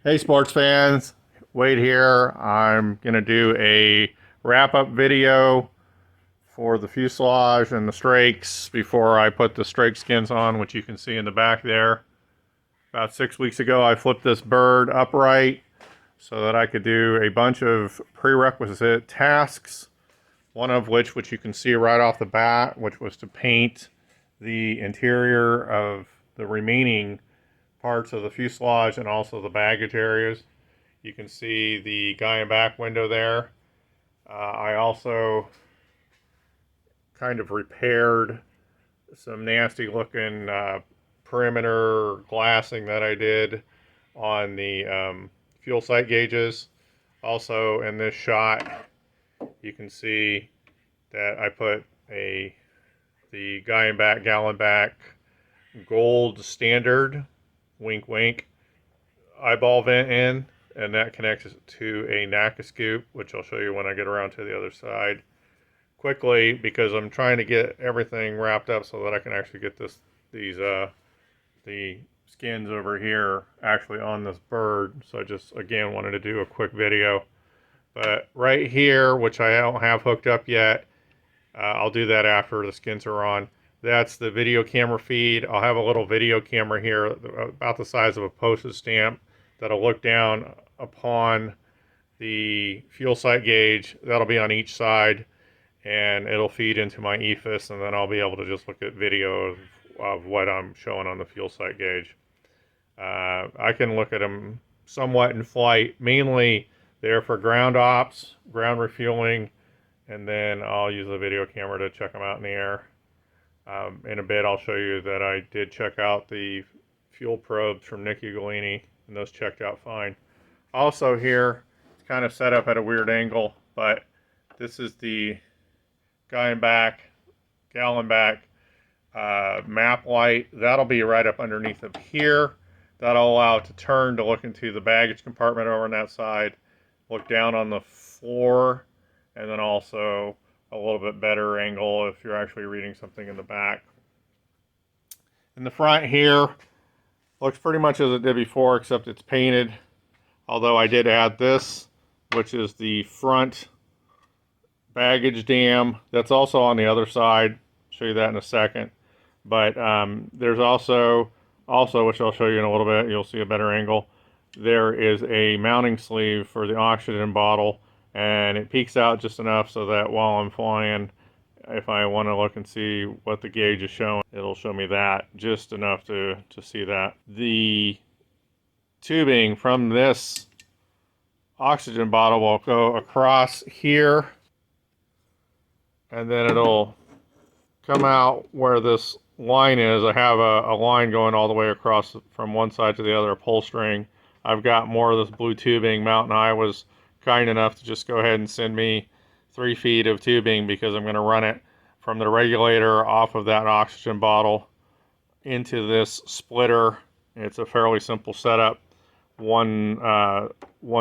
Hey sports fans, Wade here. I'm going to do a wrap-up video for the fuselage and the strakes before I put the strake skins on, which you can see in the back there. About 6 weeks ago I flipped this bird upright so that I could do a bunch of prerequisite tasks, one of which you can see right off the bat, which was to paint the interior of the remaining parts of the fuselage and also the baggage areas. You can see the guy in back window there. I also kind of repaired some nasty looking perimeter glassing that I did on the fuel sight gauges. Also in this shot you can see that I put the guy in back, gallon back gold standard, wink wink, eyeball vent in, and that connects to a NACA scoop, which I'll show you when I get around to the other side quickly, because I'm trying to get everything wrapped up so that I can actually get the skins over here actually on this bird. So I just again wanted to do a quick video. But right here, which I don't have hooked up yet, I'll do that after the skins are on. That's the video camera feed. I'll have a little video camera here about the size of a postage stamp that'll look down upon the fuel sight gauge. That'll be on each side, and it'll feed into my EFIS, and then I'll be able to just look at video of what I'm showing on the fuel sight gauge. I can look at them somewhat in flight. Mainly they're for ground ops, ground refueling, and then I'll use the video camera to check them out in the air. In a bit I'll show you that I did check out the fuel probes from Nicky Galini, and those checked out fine. Also here, it's kind of set up at a weird angle, but this is the guy in back, gallon back map light. That'll be right up underneath of here. That'll allow it to turn to look into the baggage compartment over on that side, look down on the floor, and then also a little bit better angle if you're actually reading something in the back. In the front here, looks pretty much as it did before, except it's painted. Although I did add this, which is the front baggage dam. That's also on the other side. I'll show you that in a second. But there's also, which I'll show you in a little bit, you'll see a better angle. There is a mounting sleeve for the oxygen bottle, and it peeks out just enough so that while I'm flying, if I want to look and see what the gauge is showing, it'll show me that, just enough to see that. The tubing from this oxygen bottle will go across here, and then it'll come out where this line is. I have a line going all the way across from one side to the other, a pull string. I've got more of this blue tubing. Mountain Eye was kind enough to just go ahead and send me 3 feet of tubing, because I'm going to run it from the regulator off of that oxygen bottle into this splitter. It's a fairly simple setup. One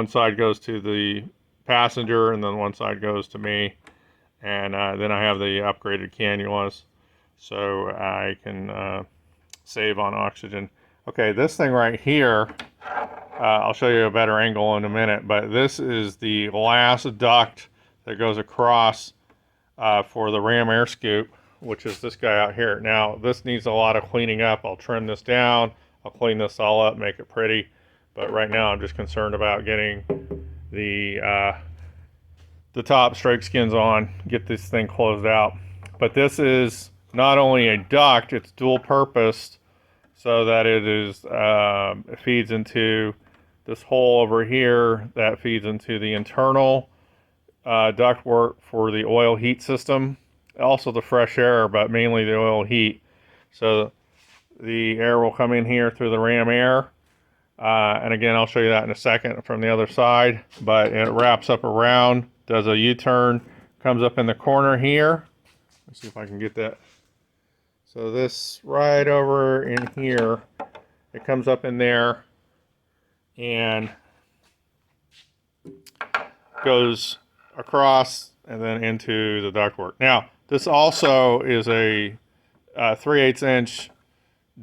side goes to the passenger, and then one side goes to me, and then I have the upgraded cannulas, so I can save on oxygen. Okay, this thing right here, I'll show you a better angle in a minute, but this is the last duct that goes across for the ram air scoop, which is this guy out here. Now, this needs a lot of cleaning up. I'll trim this down, I'll clean this all up, make it pretty, but right now I'm just concerned about getting the top strake skins on, get this thing closed out. But this is not only a duct, it's dual purposed, so that it feeds into this hole over here that feeds into the internal ductwork for the oil heat system, also the fresh air, but mainly the oil heat. So the air will come in here through the ram air, and again I'll show you that in a second from the other side, but it wraps up around, does a U-turn, comes up in the corner here. Let's see if I can get that. So this right over in here, it comes up in there and goes across and then into the ductwork. Now, this also is a 3/8 inch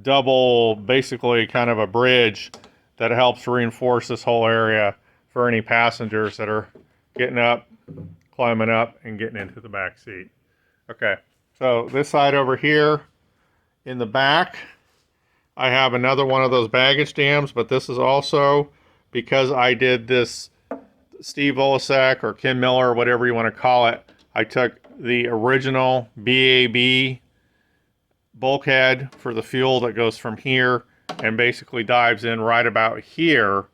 double, basically kind of a bridge that helps reinforce this whole area for any passengers that are getting up, climbing up, and getting into the back seat. Okay, so this side over here in the back, I have another one of those baggage dams, but this is also because I did this Steve Volosek or Ken Miller, or whatever you want to call it. I took the original BAB bulkhead for the fuel that goes from here and basically dives in right about here.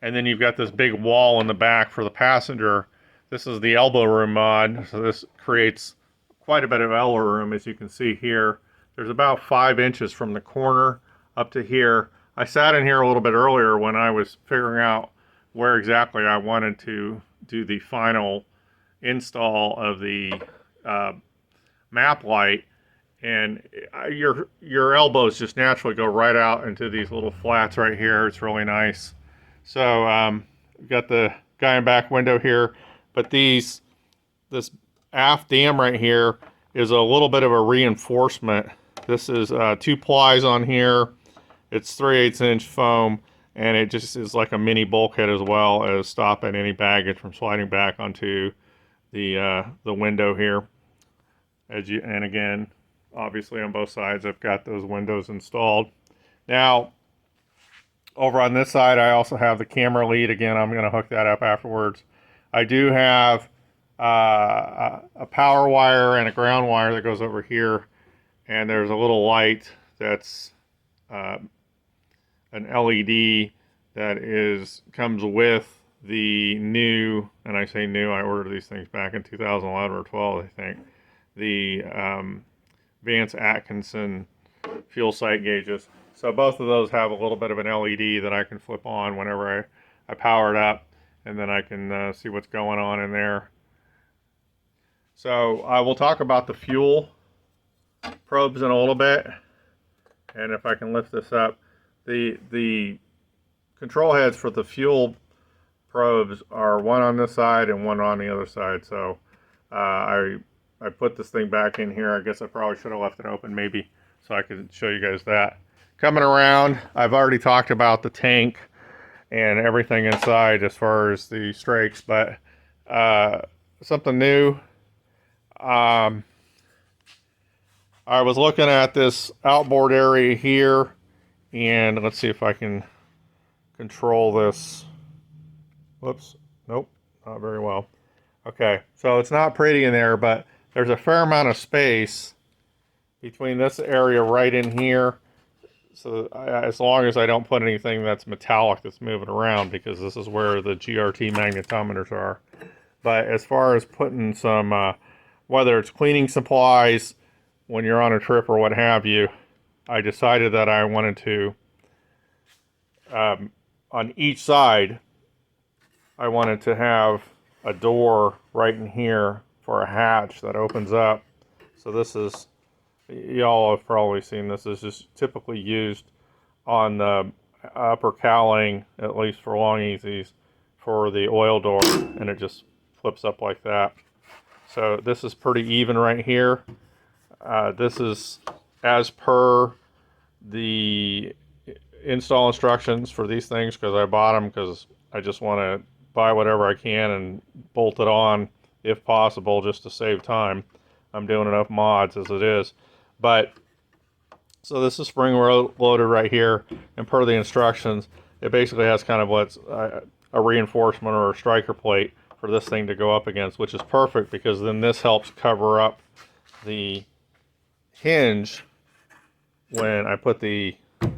And then you've got this big wall in the back for the passenger. This is the elbow room mod, so this creates quite a bit of elbow room, as you can see here. There's about 5 inches from the corner up to here. I sat in here a little bit earlier when I was figuring out where exactly I wanted to do the final install of the map light, and your elbows just naturally go right out into these little flats right here. It's really nice. So we've got the guy in back window here, but this aft dam right here is a little bit of a reinforcement. This is 2 plies on here. It's 3/8 inch foam, and it just is like a mini bulkhead as well as stopping any baggage from sliding back onto the window here. And again, obviously on both sides, I've got those windows installed. Now, over on this side, I also have the camera lead. Again, I'm going to hook that up afterwards. I do have a power wire and a ground wire that goes over here, and there's a little light that's an LED that comes with the new, and I say new, I ordered these things back in 2011 or 12, I think, the Vance Atkinson fuel sight gauges. So both of those have a little bit of an LED that I can flip on whenever I power it up, and then I can see what's going on in there. So I will talk about the fuel probes in a little bit, and if I can lift this up, the control heads for the fuel probes are one on this side and one on the other side. So I put this thing back in here. I guess I probably should have left it open maybe so I could show you guys that. Coming around, I've already talked about the tank and everything inside as far as the Strakes, but something new. I was looking at this outboard area here, and let's see if I can control this. Whoops, nope, not very well. Okay, so it's not pretty in there, but there's a fair amount of space between this area right in here. So as long as I don't put anything that's metallic that's moving around, because this is where the GRT magnetometers are. But as far as putting some, whether it's cleaning supplies when you're on a trip or what have you, I decided that I wanted to, on each side, I wanted to have a door right in here for a hatch that opens up. So this is, y'all have probably seen this, is just typically used on the upper cowling, at least for Long-EZs, for the oil door, and it just flips up like that. So this is pretty even right here. This is as per the install instructions for these things, because I bought them because I just want to buy whatever I can and bolt it on if possible, just to save time. I'm doing enough mods as it is. But so this is spring loaded right here, and per the instructions, it basically has kind of what's a reinforcement or a striker plate for this thing to go up against, which is perfect because then this helps cover up the hinge when I put the, you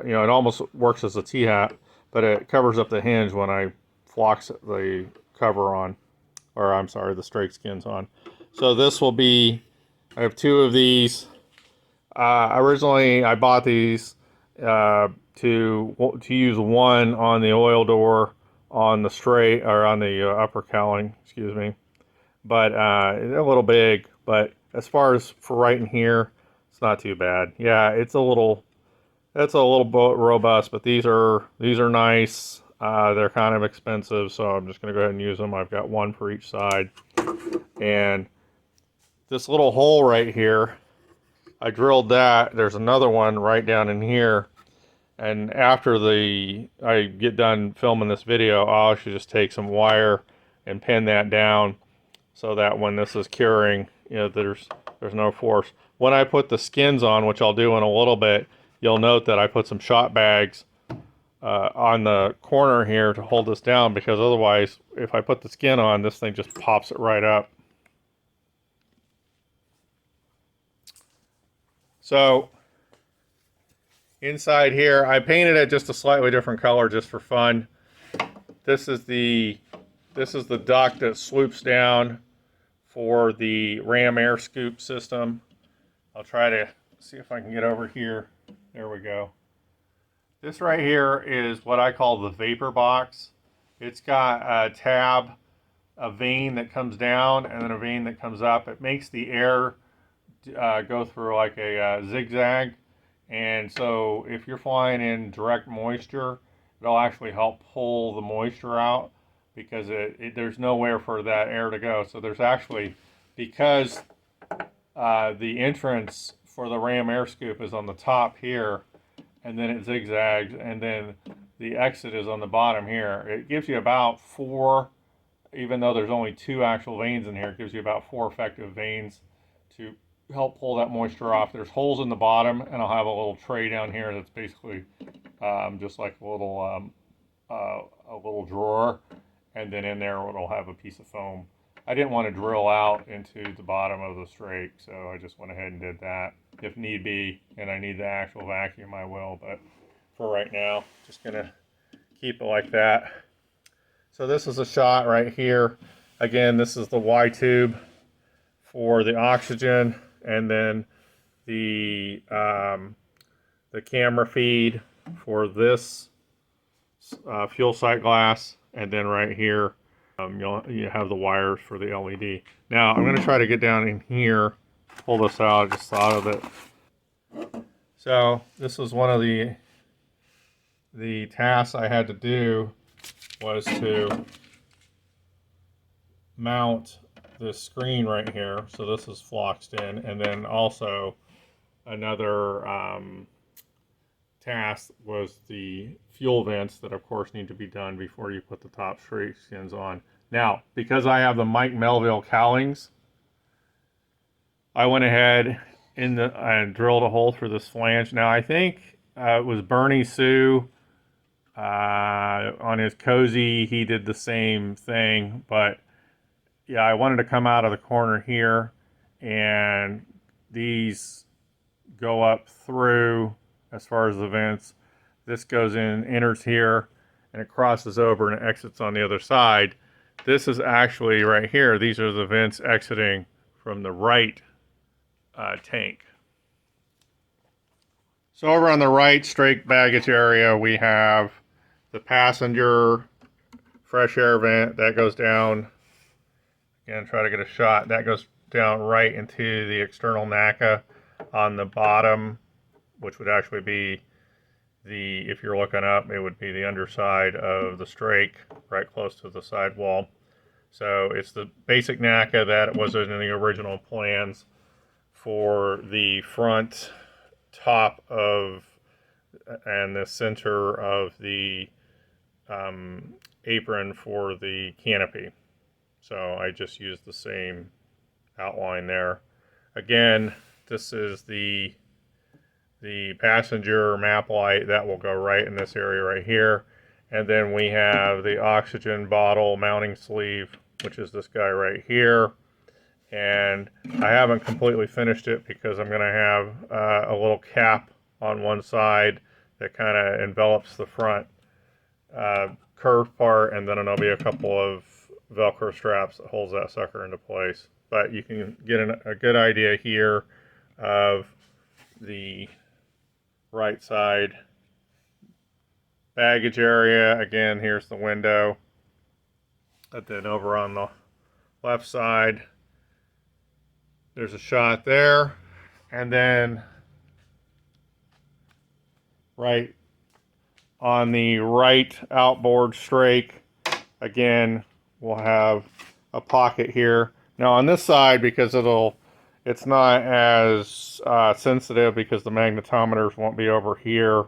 know, it almost works as a T-hat, but it covers up the hinge when I flocks the cover on, or I'm sorry, the strake skins on. So this will be, I have 2 of these. Originally I bought these to use one on the oil door on the straight, or on the upper cowling, excuse me. But they're a little big, but as far as for right in here, it's not too bad. Yeah, it's a little robust, but these are nice. They're kind of expensive, so I'm just going to go ahead and use them. I've got one for each side. And this little hole right here, I drilled that. There's another one right down in here. And after I get done filming this video, I'll actually just take some wire and pin that down so that when this is curing, you know, there's no force. When I put the skins on, which I'll do in a little bit, you'll note that I put some shot bags on the corner here to hold this down, because otherwise, if I put the skin on, this thing just pops it right up. So inside here, I painted it just a slightly different color just for fun. This is the duct that swoops down for the ram air scoop system. I'll try to see if I can get over here. There we go. This right here is what I call the vapor box. It's got a tab, a vane that comes down, and then a vane that comes up. It makes the air go through like a zigzag. And so if you're flying in direct moisture, it'll actually help pull the moisture out, because there's nowhere for that air to go. So there's actually, because the entrance for the ram air scoop is on the top here, and then it zigzags, and then the exit is on the bottom here. It gives you about 4, even though there's only 2 actual vanes in here, it gives you about 4 effective vanes to help pull that moisture off. There's holes in the bottom, and I'll have a little tray down here that's basically just like a little drawer, and then in there it'll have a piece of foam. I didn't want to drill out into the bottom of the Strake, so I just went ahead and did that. If need be, and I need the actual vacuum, I will, but for right now, just gonna keep it like that. So this is a shot right here. Again, this is the Y tube for the oxygen, and then the camera feed for this fuel sight glass, and then right here you have the wires for the LED. Now I'm going to try to get down in here, pull this out. I just thought of it. So this was one of the tasks I had to do, was to mount this screen right here. So this is floxed in, and then also another task was the fuel vents that of course need to be done before you put the top Strake skins on. Now, because I have the Mike Melville cowlings, I went ahead and drilled a hole through this flange. Now I think it was Bernie Sue on his Cozy, he did the same thing, but yeah, I wanted to come out of the corner here, and these go up through as far as the vents. This goes in, enters here, and it crosses over and it exits on the other side. This is actually right here. These are the vents exiting from the right tank. So over on the right Strake baggage area, we have the passenger fresh air vent that goes down. Again, try to get a shot. That goes down right into the external NACA on the bottom, which would actually be if you're looking up, it would be the underside of the Strake, right close to the sidewall. So it's the basic NACA that was in the original plans for the front top of and the center of the apron for the canopy. So I just used the same outline there. Again, this is the passenger map light that will go right in this area right here. And then we have the oxygen bottle mounting sleeve, which is this guy right here. And I haven't completely finished it because I'm going to have a little cap on one side that kind of envelops the front curved part, and then there'll be a couple of Velcro straps that holds that sucker into place. But you can get a good idea here of the right side baggage area. Again, here's the window. And then over on the left side, there's a shot there. And then right on the right outboard Strake, again, we'll have a pocket here. Now on this side, because it's not as sensitive because the magnetometers won't be over here,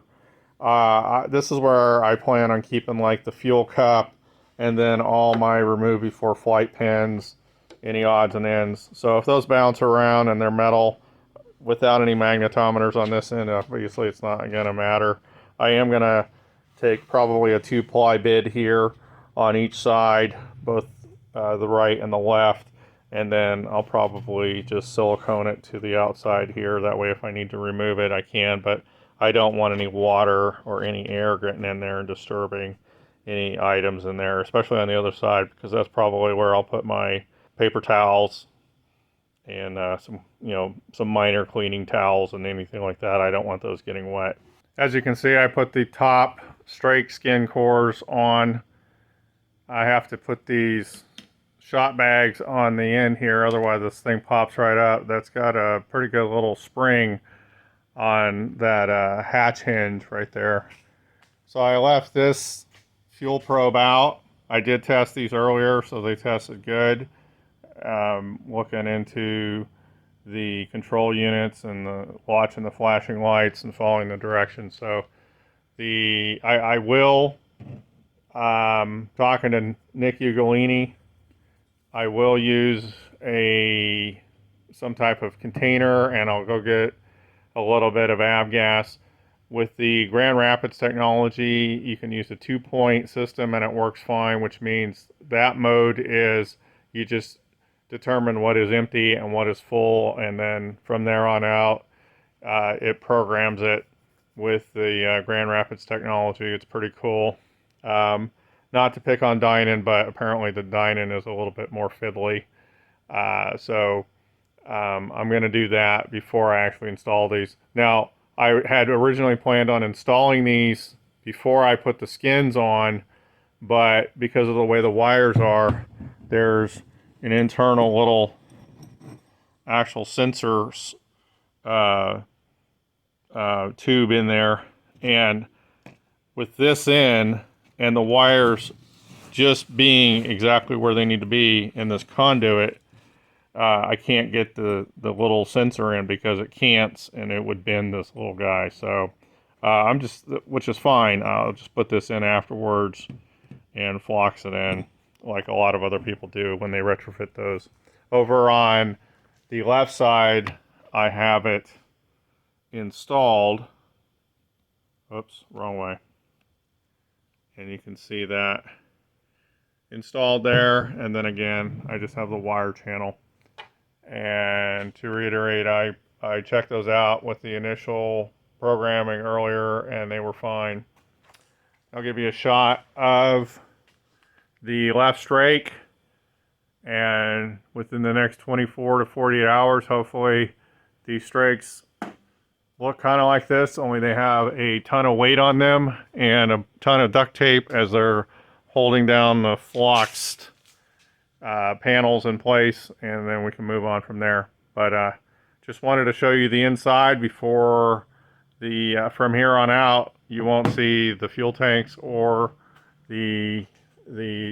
This is where I plan on keeping like the fuel cup and then all my remove before flight pins, any odds and ends. So if those bounce around and they're metal without any magnetometers on this end, obviously it's not going to matter. I am going to take probably a 2-ply bid here on each side, both the right and the left, and then I'll probably just silicone it to the outside here. That way if I need to remove it, I can, but I don't want any water or any air getting in there and disturbing any items in there, especially on the other side, because that's probably where I'll put my paper towels and some minor cleaning towels and anything like that. I don't want those getting wet. As you can see, I put the top Strake skin cores on. I have to put these shot bags on the end here, otherwise this thing pops right up. That's got a pretty good little spring on that hatch hinge right there. So I left this fuel probe out. I did test these earlier, so they tested good. Looking into the control units and watching the flashing lights and following the directions. So I will, talking to Nick Ugolini, I will use some type of container, and I'll go get a little bit of avgas. With the Grand Rapids technology, you can use a 2-point system and it works fine, which means that mode is you just determine what is empty and what is full, and then from there on out, it programs it with the Grand Rapids technology. It's pretty cool. Not to pick on Dynon, but apparently the Dynon is a little bit more fiddly. So I'm going to do that before I actually install these. Now, I had originally planned on installing these before I put the skins on, but because of the way the wires are, there's an internal little actual sensor tube in there, and with this in and the wires just being exactly where they need to be in this conduit, I can't get the little sensor in because it can't, and it would bend this little guy. So which is fine. I'll just put this in afterwards and flux it in like a lot of other people do when they retrofit those. Over on the left side, I have it installed. Oops, wrong way. And you can see that installed there, and then again, I just have the wire channel. And to reiterate, I checked those out with the initial programming earlier, and they were fine. I'll give you a shot of the left strake, and within the next 24 to 48 hours, hopefully these strakes look kind of like this, only they have a ton of weight on them and a ton of duct tape as they're holding down the fluxed panels in place, and then we can move on from there. But just wanted to show you the inside before from here on out you won't see the fuel tanks or the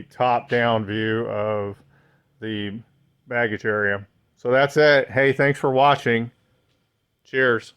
top down view of the baggage area. So that's it. Hey, thanks for watching. Cheers.